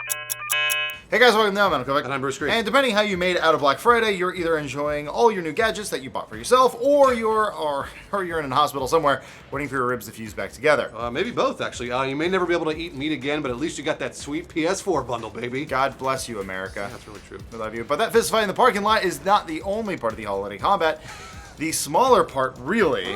Hey guys, welcome to I'm Kovic. And I'm Bruce Greene. And depending how you made it out of Black Friday, you're either enjoying all your new gadgets that you bought for yourself, or you're in a hospital somewhere waiting for your ribs to fuse back together. Maybe both, actually. You may never be able to eat meat again, but at least you got that sweet PS4 bundle, baby. God bless you, America. That's really true. We love you. But that fist fight in the parking lot is not the only part of the holiday combat. The smaller part, really,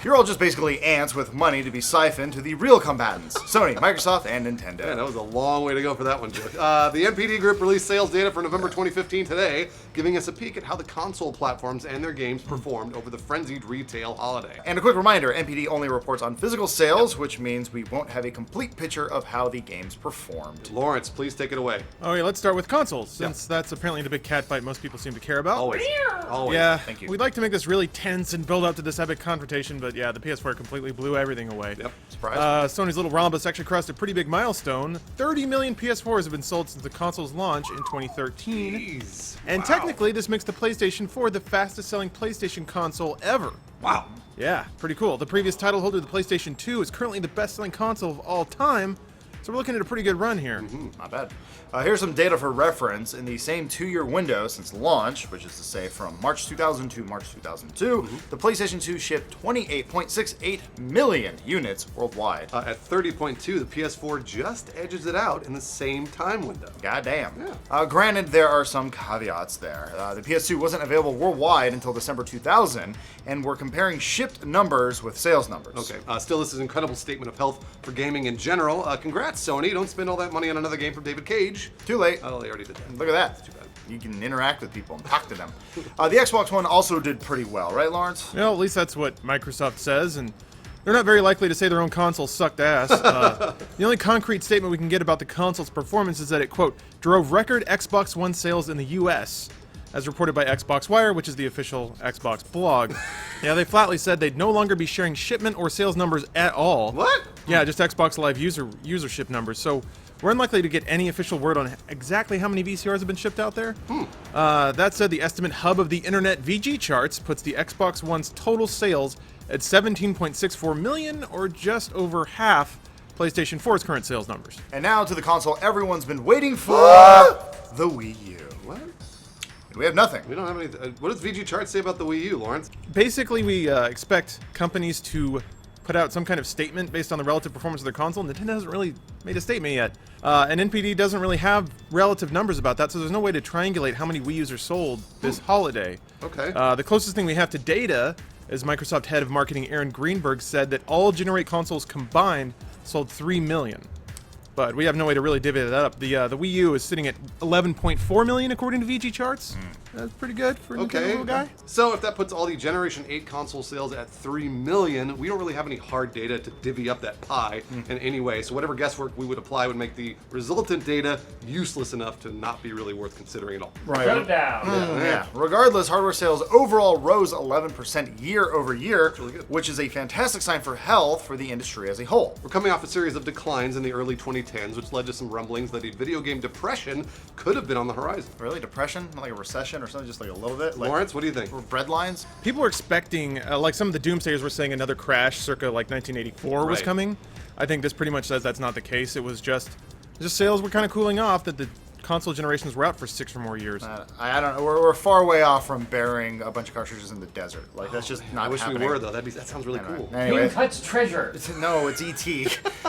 you're all just basically ants with money to be siphoned to the real combatants. Sony, Microsoft, and Nintendo. Yeah, that was a long way to go for that one, Joe. The NPD Group released sales data for November 2015 today, giving us a peek at how the console platforms and their games performed over the frenzied retail holiday. And a quick reminder, NPD only reports on physical sales, which means we won't have a complete picture of how the games performed. Lawrence, please take it away. Oh yeah, let's start with consoles, since that's apparently the big cat fight most people seem to care about. Always. Always. Yeah, Thank you. We'd like to make this really tense and build up to this epic confrontation, but yeah, the PS4 completely blew everything away. Yep. Surprise. Sony's little rhombus actually crossed a pretty big milestone. 30 million PS4s have been sold since the console's launch in 2013. Jeez. And Wow. technically, this makes the PlayStation 4 the fastest-selling PlayStation console ever. Wow. Yeah, pretty cool. The previous title holder, the PlayStation 2, is currently the best-selling console of all time, so we're looking at a pretty good run here. Not bad. Here's some data for reference. In the same 2-year window since launch, which is to say from March 2000 to March 2002, the PlayStation 2 shipped 28.68 million units worldwide. At 30.2, the PS4 just edges it out in the same time window. Goddamn. Yeah. Granted, there are some caveats there. The PS2 wasn't available worldwide until December 2000, and we're comparing shipped numbers with sales numbers. Okay, still, this is an incredible statement of health for gaming in general. Congrats, Sony. Don't spend all that money on another game from David Cage. Too late. Oh, they already did that. Look at that. Too bad. You can interact with people and talk to them. The Xbox One also did pretty well, right, Lawrence? Well, at least that's what Microsoft says, and they're not very likely to say their own console sucked ass. The only concrete statement we can get about the console's performance is that it, quote, drove record Xbox One sales in the US, as reported by Xbox Wire, which is the official Xbox blog. Yeah, they flatly said they'd no longer be sharing shipment or sales numbers at all. What? Yeah, just Xbox Live usership numbers. So we're unlikely to get any official word on exactly how many VCRs have been shipped out there. That said, the estimate hub of the internet VG charts puts the Xbox One's total sales at 17.64 million, or just over half PlayStation 4's current sales numbers. And now to the console everyone's been waiting for, the Wii U. What? We have nothing. We don't have any. What does VG Chart say about the Wii U, Lawrence? Basically, we expect companies to put out some kind of statement based on the relative performance of their console. Nintendo hasn't really made a statement yet. And NPD doesn't really have relative numbers about that, so there's no way to triangulate how many Wii U's are sold this holiday. Okay. The closest thing we have to data is Microsoft head of marketing Aaron Greenberg said that all Generate consoles combined sold 3 million. But we have no way to really divvy that up. The Wii U is sitting at 11.4 million according to VG charts. That's pretty good for a Nintendo little guy. So if that puts all the Generation 8 console sales at 3 million, we don't really have any hard data to divvy up that pie in any way. So whatever guesswork we would apply would make the resultant data useless enough to not be really worth considering at all. Right. Shut it down. Yeah. Regardless, hardware sales overall rose 11% year over year, really good. which is a fantastic sign for health for the industry as a whole. We're coming off a series of declines in the early 2010s, which led to some rumblings that a video game depression could have been on the horizon. Really? Depression? Not like a recession or something? Just like a little bit? Like Lawrence, what do you think? bread lines? People were expecting, like some of the doomsayers were saying another crash circa like 1984 was Right. coming. I think this pretty much says that's not the case. It was just sales were kind of cooling off, that the console generations were out for 6 or more years. I don't know. We're far way off from burying a bunch of cartridges in the desert. Like, that's just not I wish happening. we were, though. That sounds really cool. Anyway. King Tut's treasure. No, it's E.T.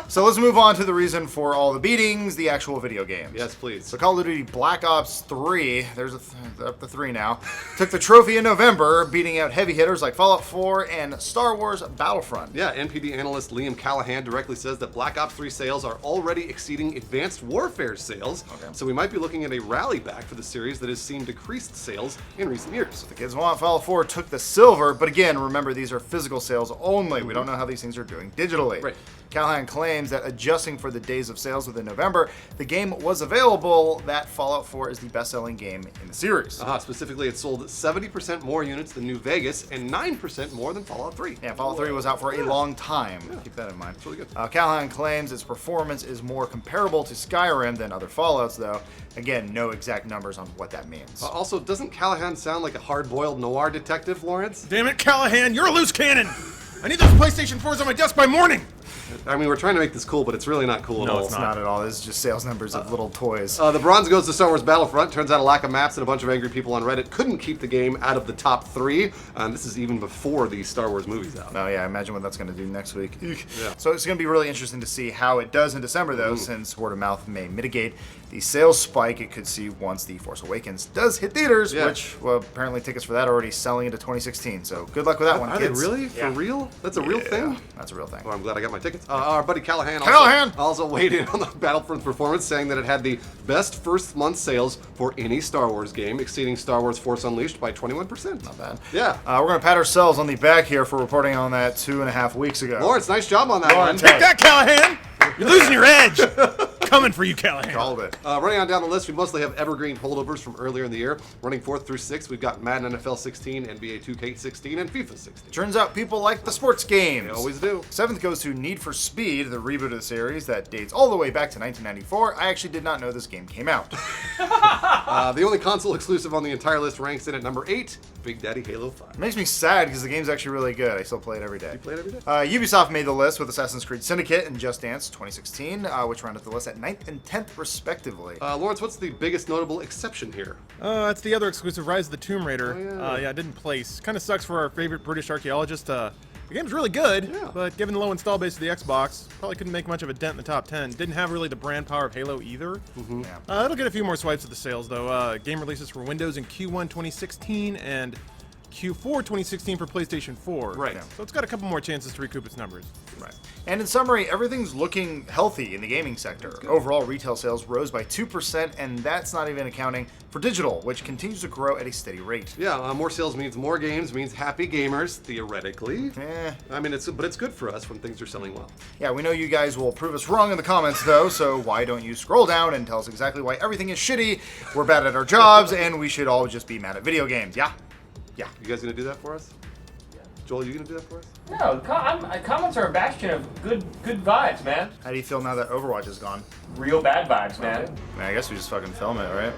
So let's move on to the reason for all the beatings, the actual video games. Yes, please. So Call of Duty Black Ops 3, there's up to 3 now, took the trophy in November, beating out heavy hitters like Fallout 4 and Star Wars Battlefront. Yeah, NPD analyst Liam Callahan directly says that Black Ops 3 sales are already exceeding Advanced Warfare sales, so we might be looking at a rally back for the series that has seen decreased sales in recent years. The kids want Fallout 4 took the silver, but again, remember these are physical sales only. We don't know how these things are doing digitally. Right. Callahan claims that adjusting for the days of sales within November, the game was available, that Fallout 4 is the best-selling game in the series. Specifically, it sold 70% more units than New Vegas and 9% more than Fallout 3. Yeah, Fallout 3 was out for a long time. Keep that in mind. That's really good. Callahan claims its performance is more comparable to Skyrim than other Fallouts, though. Again, no exact numbers on what that means. Also, doesn't Callahan sound like a hard-boiled noir detective, Lawrence? Damn it, Callahan, you're a loose cannon! I need those PlayStation 4s on my desk by morning! I mean, we're trying to make this cool, but it's really not cool at all. It's not at all. This is just sales numbers of little toys. The bronze goes to Star Wars Battlefront. Turns out a lack of maps and a bunch of angry people on Reddit couldn't keep the game out of the top 3. And this is even before the Star Wars movie's out. Oh yeah, imagine what that's going to do next week. Yeah. So it's going to be really interesting to see how it does in December, though, since word of mouth may mitigate the sales spike it could see once The Force Awakens does hit theaters, which, well, apparently tickets for that are already selling into 2016. So good luck with that one, Are they kids. really? For real? That's a real thing? That's a real thing. Well, I'm glad I got my tickets. Our buddy Callahan also weighed in on the Battlefront performance, saying that it had the best first month sales for any Star Wars game, exceeding Star Wars Force Unleashed by 21%. Not bad. Yeah. We're going to pat ourselves on the back here for reporting on that 2.5 weeks ago. Lawrence, nice job on that one. Take that, Callahan! You're losing your edge! Coming for you, Callahan. Called it. Running on down the list, we mostly have evergreen holdovers from earlier in the year. Running 4th through 6th, we've got Madden NFL 16, NBA 2K16, and FIFA 16. Turns out people like the sports games. They always do. 7th goes to Need for Speed, the reboot of the series that dates all the way back to 1994. I actually did not know this game came out. The only console exclusive on the entire list ranks in at number 8, Big Daddy Halo 5. It makes me sad because the game's actually really good. I still play it every day. You play it every day? Ubisoft made the list with Assassin's Creed Syndicate and Just Dance 2016, which rounded the list at 9th and 10th respectively. Lawrence, what's the biggest notable exception here? It's the other exclusive, Rise of the Tomb Raider. Oh, yeah. It didn't place. Kind of sucks for our favorite British archaeologist. The game's really good, but given the low install base of the Xbox, probably couldn't make much of a dent in the top 10. Didn't have really the brand power of Halo either. It'll get a few more swipes at the sales, though. Game releases for Windows in Q1 2016 and Q4 2016 for PlayStation 4. Right. So it's got a couple more chances to recoup its numbers. Right. And in summary, everything's looking healthy in the gaming sector. Overall, retail sales rose by 2%, and that's not even accounting for digital, which continues to grow at a steady rate. Yeah, more sales means more games, means happy gamers, theoretically. I mean, but it's good for us when things are selling well. Yeah, we know you guys will prove us wrong in the comments, though, so why don't you scroll down and tell us exactly why everything is shitty, we're bad at our jobs, and we should all just be mad at video games. Yeah? Yeah. You guys gonna do that for us? Yeah. Joel, you gonna do that for us? No, comments are a bastion of good vibes, man. How do you feel now that Overwatch is gone? Real bad vibes, man. I guess we just fucking film it, right?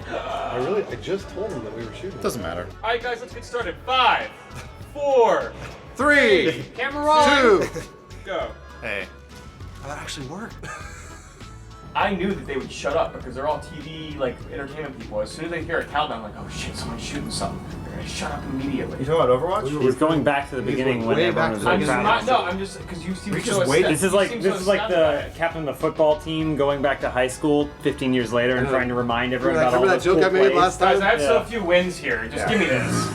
I just told them that we were shooting. Doesn't matter. All right, guys, let's get started. 5, 4, 3, camera roll, 2. go. Hey. Oh, that actually worked. I knew that they would shut up because they're all TV, entertainment people. As soon as they hear a countdown, I'm like, oh shit, someone's shooting something. They're gonna shut up immediately. You talking about Overwatch? He's going back to the beginning when way everyone back was to the like beginning. I'm just because you seem We so just waited. This is like the captain of the football team going back to high school 15 years later and trying to remind everyone about all Remember that those joke cool I made plays. last time? Guys, I have so few wins here. Just give me this.